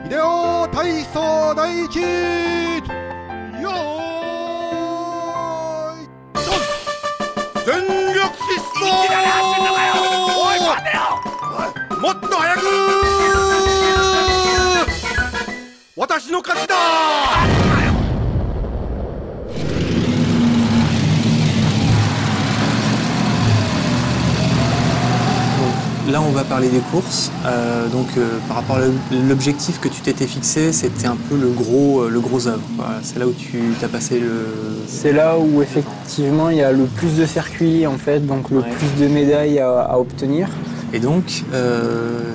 秀夫体操第一よーい全力疾走いきなり走んのかよ。おい待てよ。もっと早く私の勝ちだLà, on va parler des courses. Par rapport à l'objectif que tu t'étais fixé, c'était un peu le gros œuvre. Voilà, c'est là où tu as passé le... C'est là où effectivement il y a le plus de circuits en fait, donc le plus de médailles à obtenir. Et donc,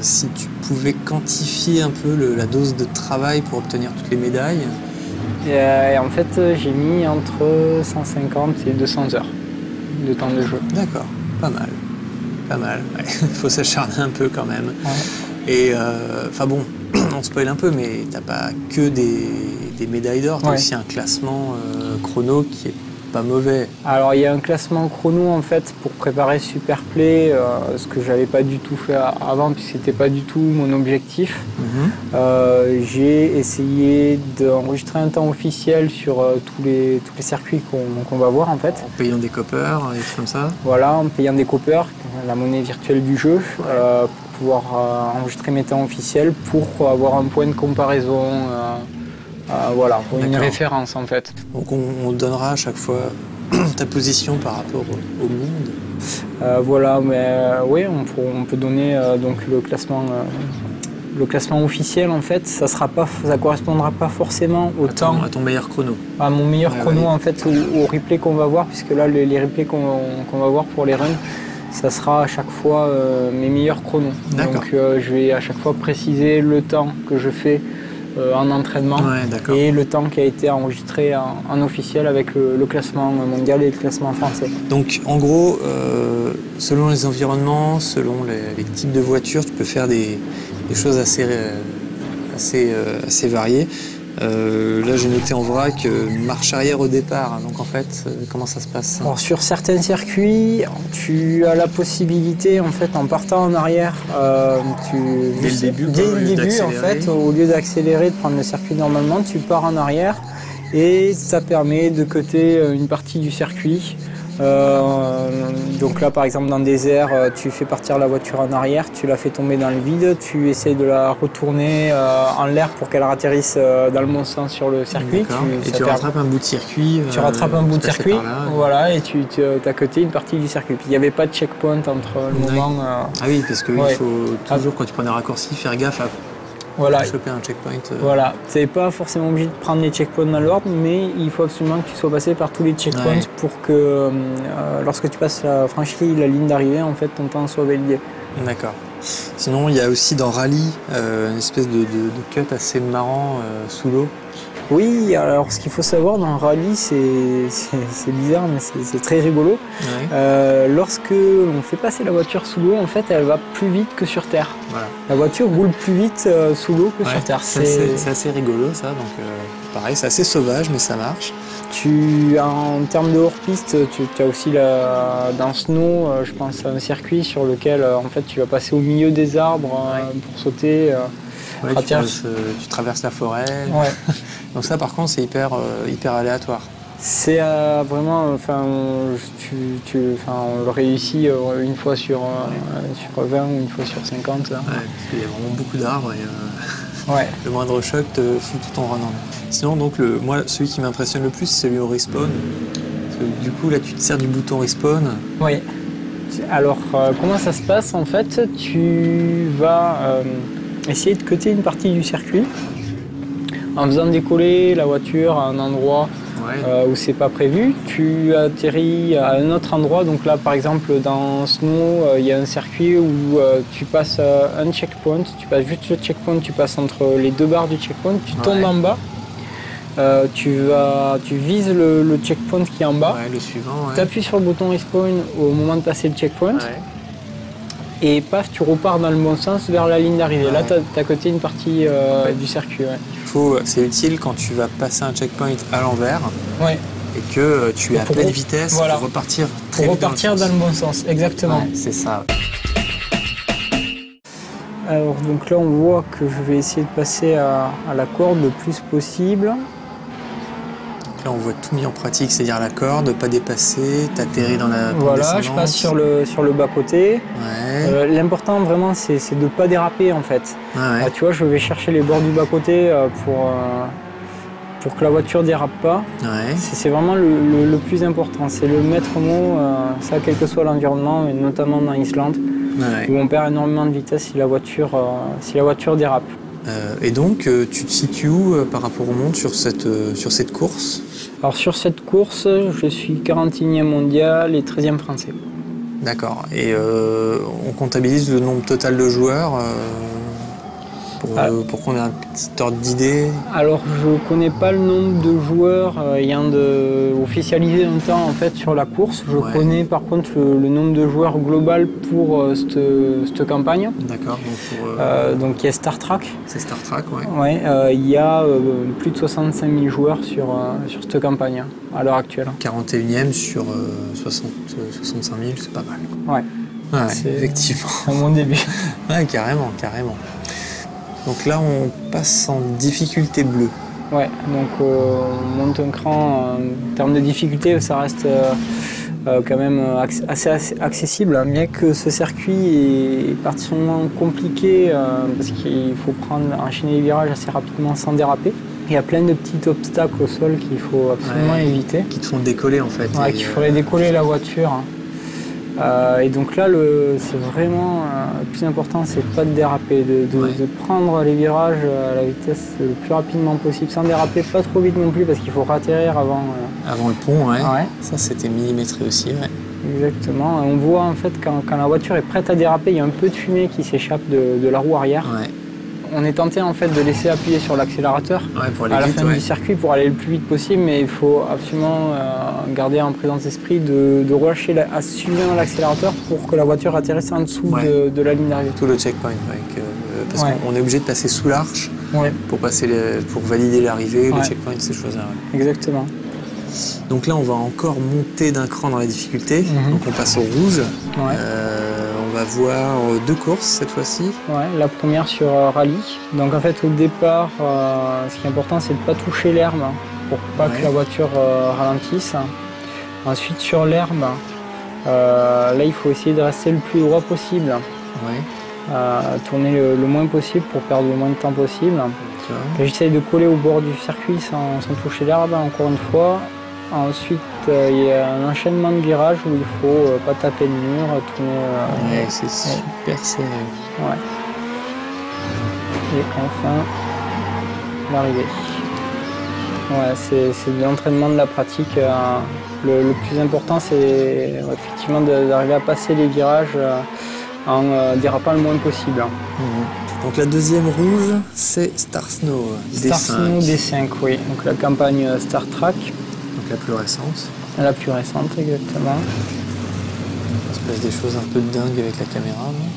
si tu pouvais quantifier un peu la dose de travail pour obtenir toutes les médailles. Et en fait, j'ai mis entre 150 et 200 heures de temps de jeu. D'accord, pas mal. Pas mal, il faut s'acharner un peu quand même. Ouais. Et enfin bon, on spoil un peu, mais t'as pas que des médailles d'or, t'as aussi un classement chrono qui est pas mauvais. Alors il y a un classement chrono en fait pour préparer Superplay, ce que j'avais pas du tout fait avant puisque c'était pas du tout mon objectif. J'ai essayé d'enregistrer un temps officiel sur tous les circuits qu'on va voir en fait. En payant des coppers, et tout comme ça. Voilà, en payant des coppers, la monnaie virtuelle du jeu, pour pouvoir enregistrer mes temps officiels pour avoir un point de comparaison. Voilà, pour une référence en fait. Donc on donnera à chaque fois ta position par rapport au monde. Voilà, mais oui, on peut donner donc le classement officiel en fait. Ça correspondra pas forcément au temps. À ton meilleur chrono. À mon meilleur chrono en fait, au replay qu'on va voir, puisque là les replays qu'on va voir pour les runs, ça sera à chaque fois mes meilleurs chronos. Donc je vais à chaque fois préciser le temps que je fais en entraînement et le temps qui a été enregistré en officiel avec le classement mondial et le classement français. Donc en gros, selon les environnements, selon les types de voitures, tu peux faire des choses assez variées. Là j'ai noté en vrac marche arrière au départ, donc en fait comment ça se passe? Alors, sur certains circuits, tu as la possibilité en fait en partant en arrière, dès le début en fait, au lieu d'accélérer, de prendre le circuit normalement, tu pars en arrière et ça permet de cutter une partie du circuit. Donc là par exemple dans des airs, tu fais partir la voiture en arrière, tu la fais tomber dans le vide, tu essaies de la retourner en l'air pour qu'elle atterrisse dans le bon sens sur le circuit. Tu rattrapes un bout de circuit. Tu rattrapes un bout de circuit, voilà, et tu as cuté une partie du circuit. Puis il n'y avait pas de checkpoint entre le moment. Ah oui, parce qu'il faut toujours quand tu prends des raccourcis faire gaffe à choper un checkpoint. Voilà, tu n'es pas forcément obligé de prendre les checkpoints dans l'ordre, mais il faut absolument que tu sois passé par tous les checkpoints pour que lorsque tu franchis la ligne d'arrivée, en fait, ton temps soit validé. D'accord. Sinon, il y a aussi dans Rally une espèce de cut assez marrant sous l'eau. Oui, alors ce qu'il faut savoir dans le rallye, c'est bizarre, mais c'est très rigolo. Lorsque l'on fait passer la voiture sous l'eau, en fait, elle va plus vite que sur terre. Voilà. La voiture roule plus vite sous l'eau que sur terre. C'est assez rigolo ça, donc pareil, c'est assez sauvage, mais ça marche. En termes de hors-piste, tu as aussi dans Snow, je pense à un circuit sur lequel en fait, tu vas passer au milieu des arbres pour sauter. Tu traverses la forêt. Donc ça par contre c'est hyper aléatoire. C'est vraiment, on le réussit une fois sur 20 ou une fois sur 50. Là. Parce qu'il y a vraiment beaucoup d'arbres et le moindre choc te fout tout ton run en l'air. Sinon donc moi celui qui m'impressionne le plus c'est celui au respawn. Parce que du coup là tu te sers du bouton respawn. Oui. Alors comment ça se passe en fait? Tu vas essayer de cutter une partie du circuit en faisant décoller la voiture à un endroit où c'est pas prévu. Tu atterris à un autre endroit, donc là par exemple dans Snow, il y a un circuit où tu passes un checkpoint, tu passes juste le checkpoint, tu passes entre les deux barres du checkpoint, tu tombes en bas, tu vises le checkpoint qui est en bas, le suivant, tu appuies sur le bouton respawn au moment de passer le checkpoint. Et paf, tu repars dans le bon sens vers la ligne d'arrivée. Là, tu as coté une partie du circuit. C'est utile quand tu vas passer un checkpoint à l'envers et que tu es à pleine vitesse pour repartir très vite dans le bon sens, exactement. C'est ça. Alors donc là on voit que je vais essayer de passer à la corde le plus possible. Donc là on voit tout mis en pratique, c'est-à-dire la corde, pas dépasser, t'atterris dans la pente Voilà, descendante. je passe sur le bas-côté. Ouais. L'important vraiment c'est de ne pas déraper en fait. Ah ouais. Tu vois, je vais chercher les bords du bas-côté pour que la voiture dérape pas. Ouais. C'est vraiment le plus important, c'est le maître mot, ça quel que soit l'environnement, et notamment dans Islande, Ouais. où on perd énormément de vitesse si la voiture dérape. Et donc, tu te situes où par rapport au monde sur cette course? Alors sur cette course, je suis 41e mondial et 13e français. D'accord. Et on comptabilise le nombre total de joueurs pour qu'on ait un petit ordre d'idée. Alors je connais pas le nombre de joueurs ayant officialisé longtemps en fait sur la course. Je Ouais. connais par contre le nombre de joueurs global pour cette campagne. D'accord. Donc, Donc il y a Star Trek. c'est Star Trek, ouais. Ouais, il y a plus de 65 000 joueurs sur cette campagne à l'heure actuelle. 41e sur 65 000, c'est pas mal. Ouais, Ouais, C'est- effectivement. à mon début. Ouais, carrément, carrément. Donc là, on passe en difficulté bleue. Ouais, donc on monte un cran. En termes de difficulté, ça reste quand même assez accessible, hein, bien que ce circuit est particulièrement compliqué parce qu'il faut enchaîner les virages assez rapidement sans déraper. Il y a plein de petits obstacles au sol qu'il faut absolument Ouais. éviter. Qui te font décoller en fait. Ouais, Et, qu'il faudrait décoller la voiture. Et donc là, c'est vraiment le plus important, c'est de pas de déraper, Ouais. de prendre les virages à la vitesse le plus rapidement possible, sans déraper pas trop vite non plus, parce qu'il faut ratterrir avant. Avant le pont, ouais. Ouais. Ça, c'était millimétré aussi, ouais. Exactement. Et on voit en fait quand la voiture est prête à déraper, il y a un peu de fumée qui s'échappe de la roue arrière. Ouais, On est tenté en fait de laisser appuyer sur l'accélérateur ouais pour aller à la vite, fin ouais. du circuit pour aller le plus vite possible, mais il faut absolument garder en présence d'esprit de relâcher suffisamment l'accélérateur pour que la voiture atterrisse en dessous Ouais. de la ligne d'arrivée. Tout le checkpoint, ouais, parce Ouais. qu'on est obligé de passer sous l'arche Ouais, pour valider l'arrivée, le Ouais. checkpoint, ces choses-là. Ouais. exactement. Donc là, on va encore monter d'un cran dans la difficulté. Mhm. Donc on passe au rouge. Ouais. On va voir 2 courses cette fois-ci. Ouais, la première sur rallye. Donc en fait au départ, ce qui est important c'est de ne pas toucher l'herbe pour pas Ouais. que la voiture ralentisse. Ensuite sur l'herbe, là il faut essayer de rester le plus droit possible, Ouais. tourner le moins possible pour perdre le moins de temps possible. Tu vois. Là, j'essaye de coller au bord du circuit sans toucher l'herbe encore une fois. Ensuite il y a un enchaînement de virages où il faut pas taper le mur, tourner. Ouais, c'est super serré. Ouais. Et enfin, l'arrivée. Ouais, c'est de l'entraînement, de la pratique. Le plus important, c'est effectivement d'arriver à passer les virages en dérapant le moins possible. Donc la deuxième rouge, c'est Star Snow D5. Star Snow D5, oui. Donc la campagne Star Trek, Donc la plus récente. la plus récente, exactement. Il se passe des choses un peu dingues avec la caméra. Non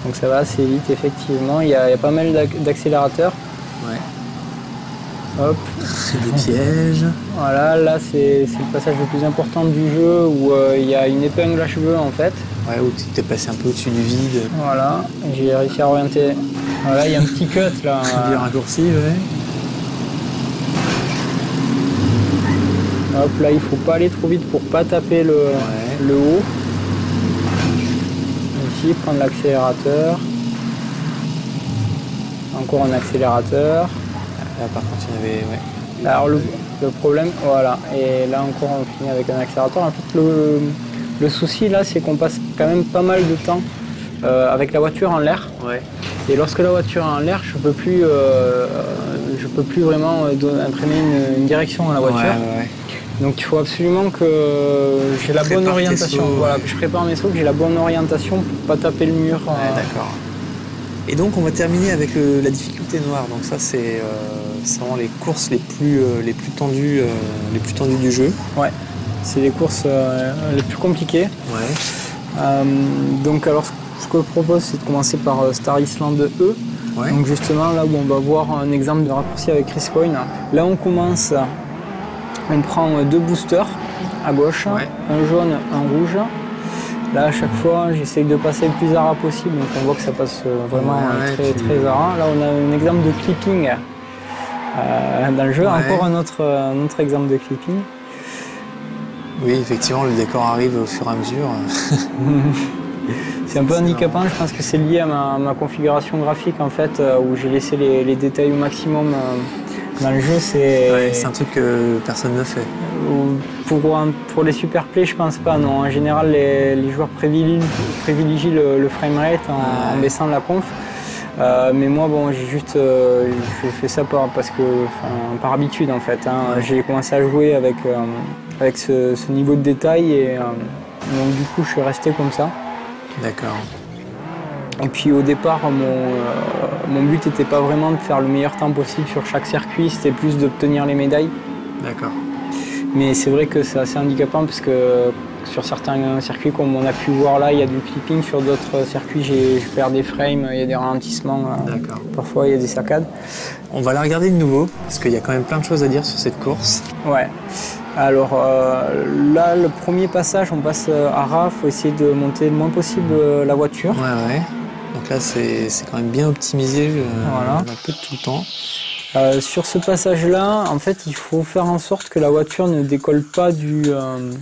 Donc ça va assez vite, effectivement. Il y a pas mal d'accélérateurs. Ouais. Hop. Des pièges. Voilà, là c'est le passage le plus important du jeu où il y a une épingle à cheveux en fait. Ouais, où tu t'es passé un peu au-dessus du vide. Voilà, j'ai réussi à orienter. Voilà, il y a un petit cut là. Du raccourci, ouais. Hop, là il faut pas aller trop vite pour pas taper le haut. Ici, prendre l'accélérateur. Encore un accélérateur. Là, par contre, il y avait. Ouais. Alors le problème, voilà, et là encore on finit avec un accélérateur. En fait, le souci là, c'est qu'on passe quand même pas mal de temps avec la voiture en l'air. Ouais. Et lorsque la voiture est en l'air, je peux plus vraiment imprimer une direction à la voiture. Ouais. Donc il faut absolument que j'ai la bonne Prépare tes orientation. sauts, Voilà, ouais. que je prépare mes sauts, que j'ai la bonne orientation pour pas taper le mur. Ouais, d'accord. Et donc on va terminer avec la difficulté noire. Donc ça c'est vraiment les courses les plus tendues du jeu. Ouais, c'est les courses les plus compliquées. Ouais. Donc alors ce que je propose c'est de commencer par Star Island E. Ouais. Donc justement là où on va voir un exemple de raccourci avec Respawn. Là on commence, on prend 2 boosters à gauche, Ouais. un jaune, un rouge. Là, à chaque fois, j'essaye de passer le plus à ras possible, donc on voit que ça passe vraiment très à ras. Là, on a un exemple de clipping dans le jeu, encore un autre exemple de clipping. Oui, effectivement, le décor arrive au fur et à mesure. C'est un peu handicapant, je pense que c'est lié à ma configuration graphique en fait, où j'ai laissé les détails au maximum dans le jeu. C'est un truc que personne ne fait. Pour les superplays, je pense pas, non. En général, les joueurs privilégient le framerate en baissant la conf. Mais moi, bon, je fais ça par habitude en fait. J'ai commencé à jouer avec ce niveau de détail et donc du coup, je suis resté comme ça. D'accord. Et puis au départ, mon but n'était pas vraiment de faire le meilleur temps possible sur chaque circuit, c'était plus d'obtenir les médailles. D'accord. Mais c'est vrai que c'est assez handicapant parce que sur certains circuits, comme on a pu voir là, il y a du clipping. Sur d'autres circuits, je perds des frames, il y a des ralentissements. Parfois, il y a des saccades. On va la regarder de nouveau parce qu'il y a quand même plein de choses à dire sur cette course. Ouais. Alors là, le premier passage, on passe à ras, il faut essayer de monter le moins possible la voiture. Ouais. Donc là, c'est quand même bien optimisé, voilà. Un peu tout le temps. Sur ce passage-là, en fait, il faut faire en sorte que la voiture ne décolle pas du sol.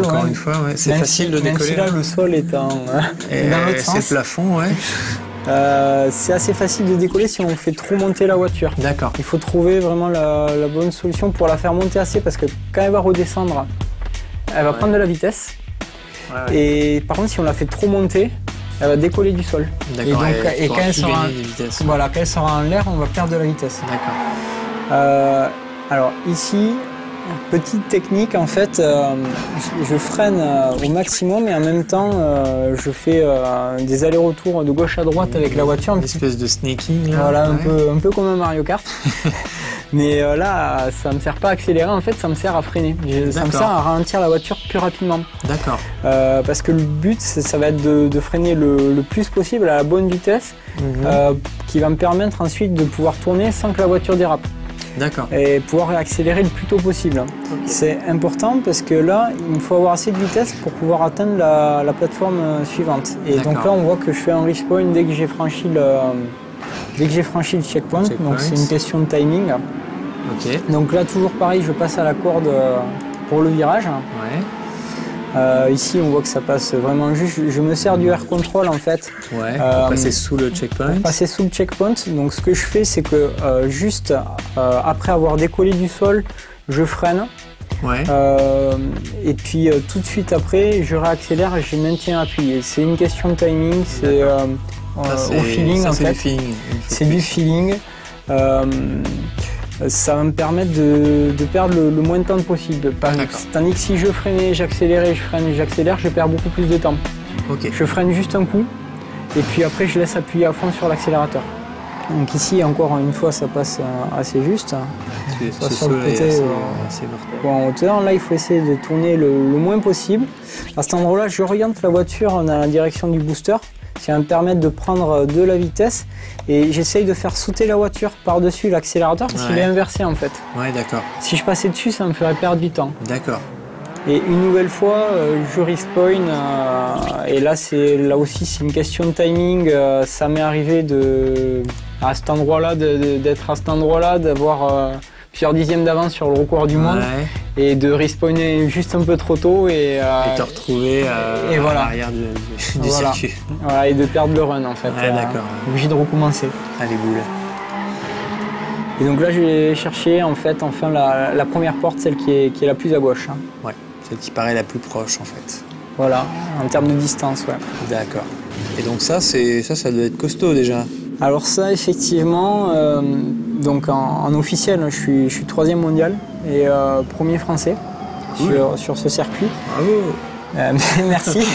Encore une fois, c'est facile de décoller. Même si là, le sol est dans l'autre sens. C'est le plafond, ouais. C'est assez facile de décoller si on fait trop monter la voiture. D'accord. Il faut trouver vraiment la bonne solution pour la faire monter assez parce que quand elle va redescendre, elle va prendre de la vitesse. Ouais. Et par contre, si on la fait trop monter, elle va décoller du sol. D'accord. Et quand elle sera en l'air, on va perdre de la vitesse. D'accord. Alors ici, petite technique, en fait, je freine au maximum et en même temps, je fais des allers-retours de gauche à droite avec la voiture. Une espèce de snaking. Là. Voilà, un peu comme un Mario Kart. Mais là, ça ne me sert pas à accélérer, en fait, ça me sert à freiner. Ça me sert à ralentir la voiture plus rapidement. D'accord. Parce que le but, ça va être de freiner le plus possible à la bonne vitesse, qui va me permettre ensuite de pouvoir tourner sans que la voiture dérape. D'accord. Et pouvoir accélérer le plus tôt possible. Okay. C'est important parce que là, il me faut avoir assez de vitesse pour pouvoir atteindre la plateforme suivante. Et donc là, on voit que je fais un respawn dès que j'ai franchi le checkpoint. Donc c'est une question de timing. Okay. Donc là, toujours pareil, je passe à la corde pour le virage. Ouais. Ici, on voit que ça passe vraiment juste. Je me sers du air control en fait. Ouais, pour passer sous le checkpoint. Pour passer sous le checkpoint. Donc, ce que je fais, c'est que juste après avoir décollé du sol, je freine. Ouais. Et puis tout de suite après, je réaccélère et je maintiens appuyé. C'est une question de timing. C'est au feeling en fait. C'est du feeling. Ça va me permettre de perdre le moins de temps possible. Tandis que si je freinais, j'accélérais, je freine, j'accélère, je perds beaucoup plus de temps. Okay. Je freine juste un coup et puis après je laisse appuyer à fond sur l'accélérateur. Donc ici encore une fois ça passe assez juste. Sur le côté en hauteur. Là il faut essayer de tourner le moins possible. À cet endroit-là je oriente la voiture dans la direction du booster. Ça va me permettre de prendre de la vitesse et j'essaye de faire sauter la voiture par-dessus l'accélérateur parce qu'il est inversé en fait. Ouais, d'accord. Si je passais dessus, ça me ferait perdre du temps. D'accord. Et une nouvelle fois, je respawn et là aussi c'est une question de timing. Ça m'est arrivé à cet endroit-là d'être à cet endroit-là, d'avoir plusieurs dixièmes d'avance sur le record du monde et de respawner juste un peu trop tôt et te retrouver à l'arrière du circuit. Voilà, et de perdre le run en fait. D'accord. Obligé de recommencer. Allez, boule. Et donc là, je vais chercher enfin la première porte, celle qui est la plus à gauche. Ouais, celle qui paraît la plus proche en fait. Voilà, en termes de distance, ouais. D'accord. Et donc ça doit être costaud déjà. Alors ça, effectivement, donc en officiel, je suis 3e mondial et 1er français sur ce circuit. Bravo. Merci.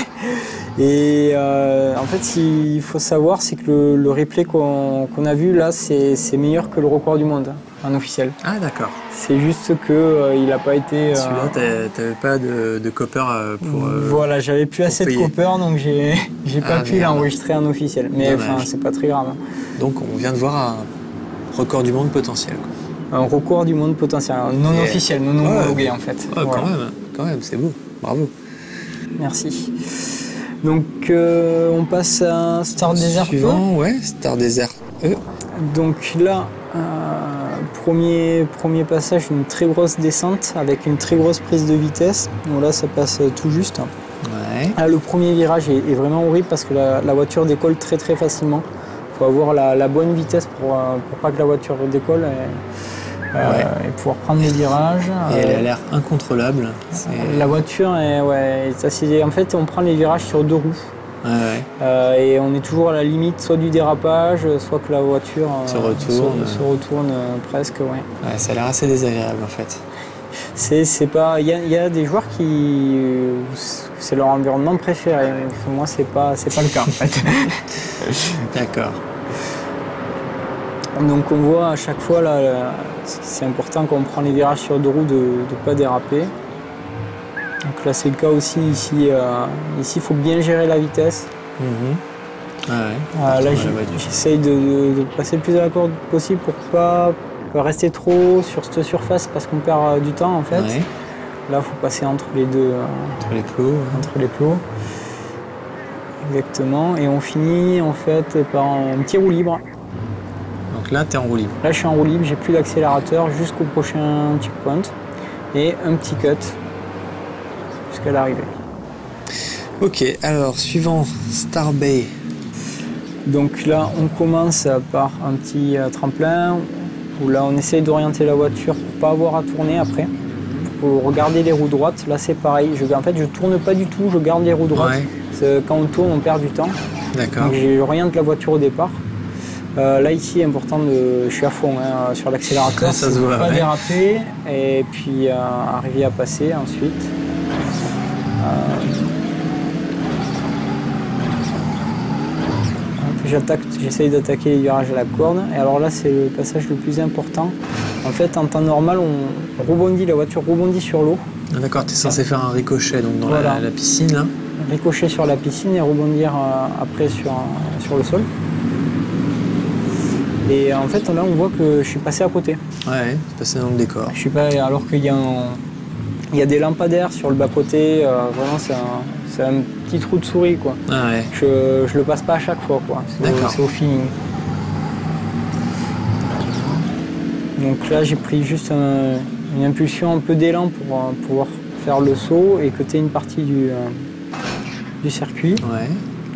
Et en fait, il faut savoir, c'est que le replay qu'on a vu là, c'est meilleur que le record du monde en officiel. Ah d'accord. C'est juste que il n'a pas été. Celui-là, t'avais pas de copper pour. Voilà, j'avais plus assez de copper, donc j'ai pas pu l'enregistrer en officiel. Mais enfin, c'est pas très grave. Donc on vient de voir un record du monde potentiel. Un record du monde potentiel, non officiel, non homologué en fait. Voilà. Quand même, c'est beau. Bravo. merci. Donc on passe à Star Desert E. Suivant, ouais, Star Desert E. Donc là, premier passage, une très grosse descente avec une très grosse prise de vitesse. Donc là, ça passe tout juste. Ouais. Là, le premier virage est vraiment horrible parce que la voiture décolle très très facilement. Il faut avoir la bonne vitesse pour pas que la voiture décolle et pouvoir prendre les virages. Et elle a l'air incontrôlable. La voiture est assez... En fait, on prend les virages sur 2 roues. Ouais. Et on est toujours à la limite soit du dérapage, soit que la voiture se retourne presque. Ouais. Ouais, ça a l'air assez désagréable en fait. C'est pas... Il y a des joueurs qui... c'est leur environnement préféré. Moi, c'est pas le cas en fait. D'accord. Donc on voit à chaque fois, là, c'est important quand on prend les virages sur 2 roues de ne pas déraper. Donc là c'est le cas aussi ici. Ici il faut bien gérer la vitesse. Là j'essaye de passer le plus à la corde possible pour pas rester trop sur cette surface parce qu'on perd du temps en fait. Ouais. Là il faut passer entre les deux. Entre les plots. Entre les plots. Exactement. Et on finit en fait par un petit roue libre. Donc là tu es en roue libre. Là je suis en roue libre, j'ai plus d'accélérateur jusqu'au prochain checkpoint. Et un petit cut jusqu'à l'arrivée. Ok, alors suivant Star Bay. Donc là on commence par un petit tremplin où là on essaye d'orienter la voiture pour pas avoir à tourner après. Pour regarder les roues droites, là c'est pareil. En fait je tourne pas du tout, je garde les roues droites. Ouais. Quand on tourne on perd du temps. D'accord. Donc j'oriente la voiture au départ. Là ici important je suis à fond sur l'accélérateur, ça se voit, pas déraper et puis arriver à passer ensuite. J'essaye d'attaquer les virages à la corde et alors là c'est le passage le plus important. En fait en temps normal la voiture rebondit sur l'eau. Ah, d'accord, tu es censé faire un ricochet donc dans la piscine là. Ricochet sur la piscine et rebondir après sur le sol. Et en fait là on voit que je suis passé à côté. Ouais, c'est passé dans le décor. Je suis pas, alors qu'il y a des lampadaires sur le bas-côté, vraiment c'est un petit trou de souris quoi. Ah ouais. Je le passe pas à chaque fois quoi, c'est au feeling. Donc là j'ai pris juste une impulsion, un peu d'élan pour pouvoir faire le saut et cutter une partie du circuit. Ouais.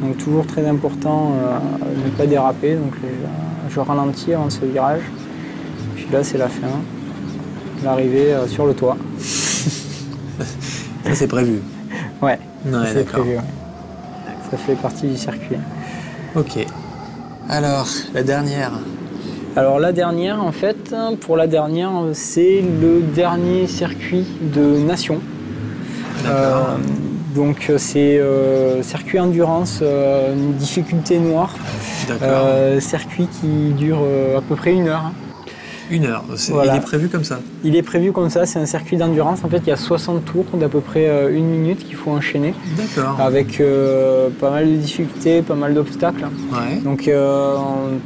Donc toujours très important de ne pas déraper, donc je ralentis avant ce virage. Puis là c'est la fin, l'arrivée sur le toit. Ça c'est prévu. Ouais, c'est prévu. Ouais. Ça fait partie du circuit. Ok. Alors, la dernière. Alors la dernière, en fait, pour la dernière, c'est le dernier circuit de Nation. Donc c'est circuit endurance, une difficulté noire. Circuit qui dure à peu près 1 heure. 1 heure, voilà. Il est prévu comme ça? Il est prévu comme ça, c'est un circuit d'endurance. En fait, il y a 60 tours d'à peu près 1 minute qu'il faut enchaîner. D'accord. Avec pas mal de difficultés, pas mal d'obstacles. Ouais. Donc,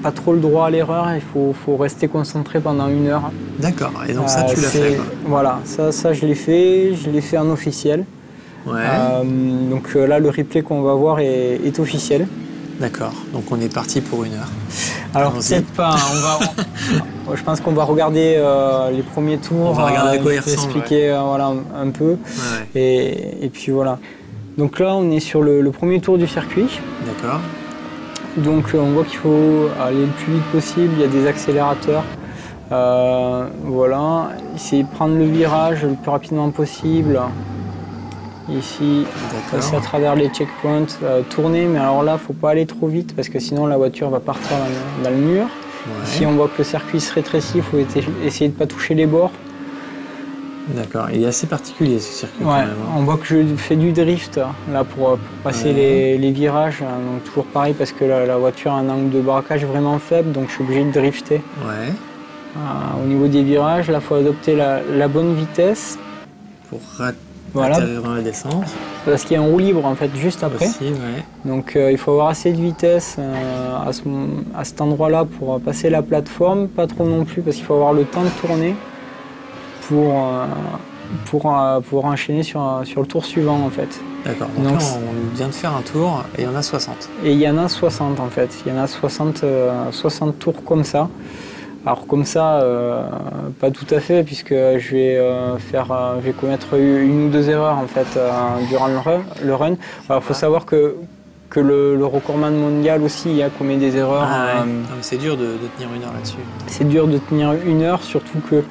pas trop le droit à l'erreur, il faut rester concentré pendant 1 heure. D'accord, et donc ça, tu l'as fait quoi. Voilà, ça je l'ai fait en officiel. Ouais. Donc là, le replay qu'on va voir est officiel. D'accord, donc on est parti pour 1 heure. Alors peut-être pas, je pense qu'on va regarder les premiers tours, on va regarder à quoi il ressemble, expliquer voilà, un peu, et puis voilà. Donc là on est sur le premier tour du circuit. D'accord. Donc on voit qu'il faut aller le plus vite possible, il y a des accélérateurs. Voilà, essayer de prendre le virage le plus rapidement possible. Ici, passer à travers les checkpoints, tourner, mais alors là, il ne faut pas aller trop vite parce que sinon la voiture va partir dans le mur. Ouais. Ici, on voit que le circuit se rétrécit, il faut essayer de ne pas toucher les bords. D'accord, il est assez particulier ce circuit. Ouais, quand même, hein. On voit que je fais du drift là pour passer les virages, donc toujours pareil parce que la voiture a un angle de braquage vraiment faible, donc je suis obligé de drifter. Ouais. Au niveau des virages, là, il faut adopter la bonne vitesse. Pour voilà. Dans la descente. Parce qu'il y a un roue libre en fait juste après. Aussi, ouais. Donc il faut avoir assez de vitesse à cet endroit-là pour passer la plateforme, pas trop non plus parce qu'il faut avoir le temps de tourner pour pour pouvoir enchaîner sur le tour suivant en fait. D'accord, donc là, on vient de faire un tour et il y en a 60. Et il y en a 60 en fait, il y en a 60 tours comme ça. Alors comme ça, pas tout à fait, puisque je vais commettre une ou deux erreurs en fait durant le run. Alors il faut savoir que le recordman mondial aussi commet des erreurs. C'est dur de tenir une heure là-dessus. C'est dur de tenir une heure, surtout que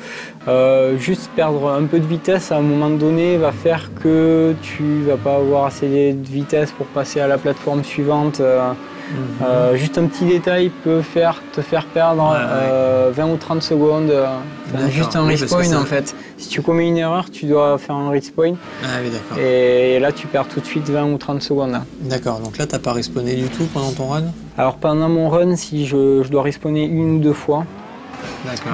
juste perdre un peu de vitesse à un moment donné va faire que tu vas pas avoir assez de vitesse pour passer à la plateforme suivante. Juste un petit détail peut te faire perdre 20 ou 30 secondes. Juste un respawn en fait. Si tu commets une erreur, tu dois faire un respawn. Ah oui, d'accord. Et là, tu perds tout de suite 20 ou 30 secondes. D'accord, donc là, tu n'as pas respawné du tout pendant ton run? Alors pendant mon run, si je dois respawner une ou deux fois. D'accord.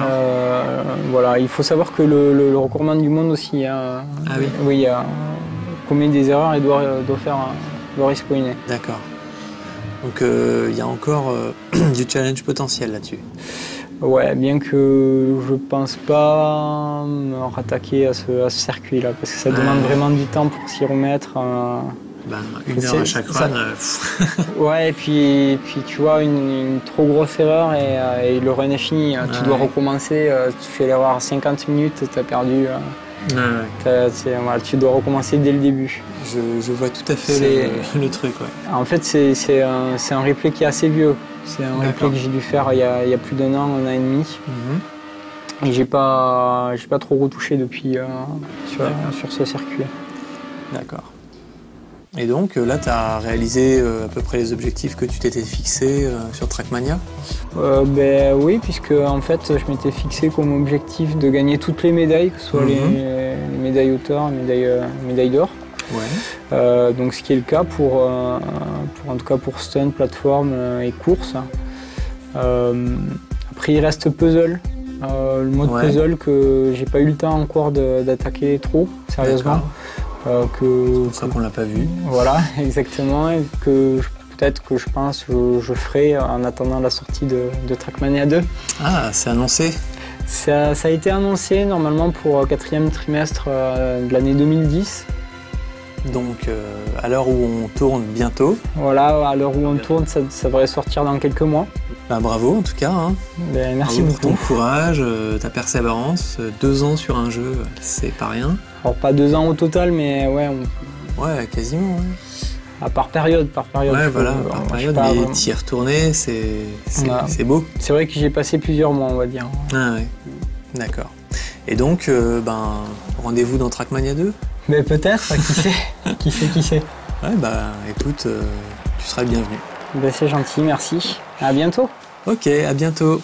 Voilà, il faut savoir que le recordman du monde aussi commet des erreurs et doit respawner. D'accord. Donc il y a encore du challenge potentiel là-dessus. Ouais, bien que je pense pas me rattaquer à ce circuit-là, parce que ça demande vraiment du temps pour s'y remettre. Une heure à chaque run. Ouais, et puis tu vois, une trop grosse erreur et le run est fini. Tu dois recommencer, tu fais l'erreur à 50 minutes, tu as perdu. Tu dois recommencer dès le début. Je vois tout à fait le truc. Ouais. En fait, c'est un replay qui est assez vieux. C'est un replay que j'ai dû faire il y a plus d'un an et demi. Et j'ai pas trop retouché depuis sur ce circuit. D'accord. Et donc là, tu as réalisé à peu près les objectifs que tu t'étais fixé sur Trackmania? Oui, puisque en fait, je m'étais fixé comme objectif de gagner toutes les médailles, que ce soit les médailles hauteur, médailles d'or. Ouais. Donc ce qui est le cas en tout cas pour stunt, plateforme et course. Après, il reste puzzle. Le mode puzzle que j'ai pas eu le temps encore d'attaquer trop sérieusement. C'est pour ça qu'on l'a pas vu. Voilà, exactement. Et que peut-être que je pense je ferai en attendant la sortie de Trackmania 2. Ah, c'est annoncé? Ça a été annoncé normalement pour le 4e trimestre de l'année 2010. Donc à l'heure où on tourne bientôt. Voilà, à l'heure où on tourne, ça devrait sortir dans quelques mois. Bravo en tout cas. Merci bravo beaucoup. Pour ton courage, ta persévérance. 2 ans sur un jeu, c'est pas rien. Alors pas 2 ans au total, mais ouais. Ouais, quasiment. Ouais. Par période. Ouais, voilà, par période, mais t'y es retourné, c'est beau. C'est vrai que j'ai passé plusieurs mois, on va dire. Ah ouais, d'accord. Et donc, rendez-vous dans Trackmania 2? Mais peut-être, qui sait. Qui sait. Ouais, écoute, tu seras le bienvenu. C'est gentil, merci. À bientôt. Ok, à bientôt.